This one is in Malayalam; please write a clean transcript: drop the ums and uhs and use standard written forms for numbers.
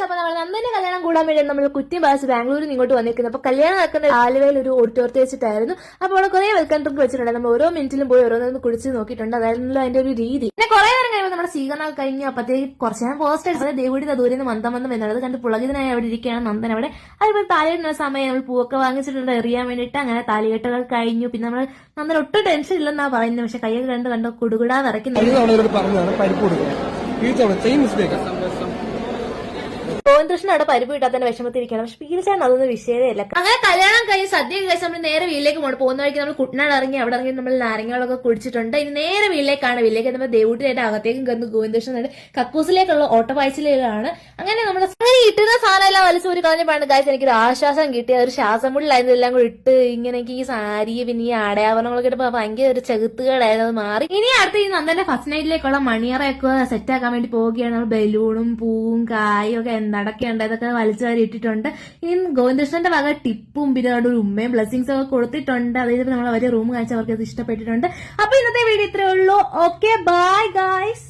അപ്പൊ നമ്മൾ നന്ദന്റെ കല്യാണം കൂടാൻ വേണ്ടി നമ്മൾ കുറ്റി ബാസ് ബാംഗ്ലൂരിൽ നിന്ന് ഇങ്ങോട്ട് വന്നിരിക്കുന്നത്. അപ്പൊ കല്യാണം നടക്കുന്ന ആലുവയിൽ ഒരു ഓഡിറ്റോറിയത്തിൽ വെച്ചിട്ടായിരുന്നു. അപ്പോൾ അവിടെ കുറെ വെൽക്കം ഡ്രിങ്ക് വെച്ചിട്ടുണ്ട്. നമ്മൾ ഓരോ മിനിറ്റിലും പോയി ഓരോന്നൊന്ന് കുടിച്ച് നോക്കിയിട്ടുണ്ട്. അതായിരുന്നല്ലോ അതിന്റെ ഒരു രീതി. പിന്നെ കുറെ നേരം കഴിയുമ്പോൾ നമ്മുടെ സ്വീകരണം കഴിഞ്ഞു. അപ്പത്തേക്ക് കുറച്ച് നേരം പോസ്റ്റ് അടിച്ചത് ദേവൂടി ദൂരെ നിന്ന് മന്ദം എന്നുള്ളത് കണ്ട് പുളകിതനായി അവിടെ ഇരിക്കുകയാണ് നന്ദൻ അവിടെ. അതുപോലെ താലികെട്ടുന്ന സമയം നമ്മൾ പൂവൊക്കെ വാങ്ങിച്ചിട്ടുണ്ട് എറിയാൻ വേണ്ടിയിട്ട്. അങ്ങനെ താലികെട്ടുകൾ കഴിഞ്ഞു. പിന്നെ നമ്മൾ നന്ദൻ ഒട്ടും ടെൻഷൻ ഇല്ലെന്നാ പറയുന്നത്. പക്ഷെ കയ്യൊക്കെ കണ്ടോ കുടുകുടാ നിറയ്ക്കുന്നത്. ഗോവിന്ദകൃഷ്ണൻ അവിടെ പരിപ്പ് കിട്ടാത്തതിന്റെ വിഷമത്തിരിക്കണം. പക്ഷെ പീലിച്ചാൻ അതൊന്നും വിഷയമല്ല. അങ്ങനെ കല്യാണം കഴിഞ്ഞ് സദ്യ കഴിച്ച് നമ്മൾ നേരെ വീട്ടിലേക്ക് പോകണം. പോകുന്ന വഴിക്ക് നമ്മൾ കുട്ടനാട് ഇറങ്ങി. അവിടെ ഇറങ്ങി നമ്മൾ നാരങ്ങളൊക്കെ കുടിച്ചിട്ടുണ്ട്. ഇനി നേരെ വീട്ടിലേക്കാണ്. വീട്ടിലേക്ക് നമ്മൾ ദേവൂട്ടിനായിട്ട് അകത്തേക്കും കയറുന്നു. ഗോവിന്ദകൃഷ്ണൻ കക്കൂസിലേക്കുള്ള ഓട്ടപ്പായ്ച്ചിലാണ്. അങ്ങനെ നമ്മൾ അങ്ങനെ കിട്ടുന്ന സാധനം എല്ലാം വലിച്ചു ഒരു കളഞ്ഞപ്പോഴാണ് ഗായ്സ് എനിക്കൊരു ആശ്വാസം കിട്ടിയ ഒരു ശ്വാസം മുള്ളിലായിരുന്നു. എല്ലാം കൂടി ഇട്ട് ഇങ്ങനെ എനിക്ക് ഈ സാരി പിന്നെ ഈ ആടയാഭരണങ്ങളൊക്കെ ഇട്ടപ്പോ ഭയങ്കര ഒരു ചെകുത്തുകേടായിരുന്നു. അത് മാറി. ഇനി അടുത്ത് ഈ നന്ദന്റെ ഫസ്റ്റ് നൈറ്റിലേക്കുള്ള മണിയറയൊക്കെ സെറ്റ് ആക്കാൻ വേണ്ടി പോവുകയാണ്. നമ്മൾ ബലൂണും പൂവും കായും ഒക്കെ നടക്കെ ഉണ്ട്. ഇതൊക്കെ വലിച്ചു വാരി ഇട്ടിട്ടുണ്ട്. ഇനി ഗോവിന്ദകൃഷ്ണന്റെ വക ടിപ്പും പിന്നെ ഒരു ഉമ്മയും ബ്ലെസ്സിങ്സും ഒക്കെ കൊടുത്തിട്ടുണ്ട്. അതായത് നമ്മൾ അവരെ റൂം കാണിച്ച് അവർക്ക് അത് ഇഷ്ടപ്പെട്ടിട്ടുണ്ട്. അപ്പൊ ഇന്നത്തെ വീഡിയോ ഇത്രേ ഉള്ളൂ. Okay bye guys.